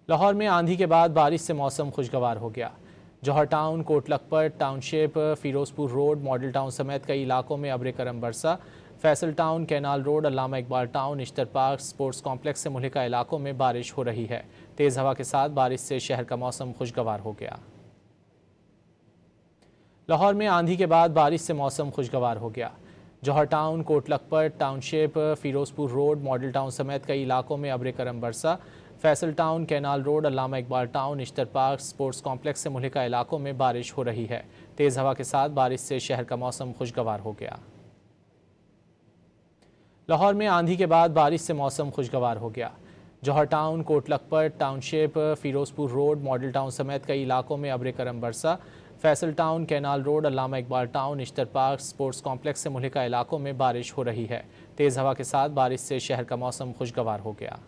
लाहौर में आंधी के बाद बारिश से मौसम खुशगवार हो गया। Johar town, Kot Lakhpat township, Ferozepur road, model town समेत कई इलाकों में अब्र करम बरसा। Faisal town, canal road, Allama Iqbal town, इश्तर पार्क, स्पोर्ट्स कॉम्प्लेक्स से मुल्हिका इलाकों में बारिश हो रही है। तेज़ हवा के साथ बारिश से शहर का मौसम खुशगवार हो गया। लाहौर में आंधी के बाद बारिश से मौसम खुशगवार हो गया। Johar town, Kot Lakhpat township, Ferozepur road, model town समेत कई इलाकों में अब्र करम बरसा। Faisal town, canal road, Allama Iqbal town, इश्तर पार्क, स्पोर्ट्स कॉम्प्लेक्स से मुल्हिका इलाकों में बारिश हो रही है। तेज़ हवा के साथ बारिश से शहर का मौसम खुशगवार हो गया। लाहौर में आंधी के बाद बारिश से मौसम खुशगवार हो गया। Johar town, Kot Lakhpat township, Ferozepur road, model town समेत कई इलाकों में अब्र करम बरसा। Faisal town, canal road, Allama Iqbal town, इश्तर पार्क, स्पोर्ट्स कॉम्प्लेक्स से मुल्हिका इलाकों में बारिश हो रही है। तेज़ हवा के साथ बारिश से शहर का मौसम खुशगवार हो गया।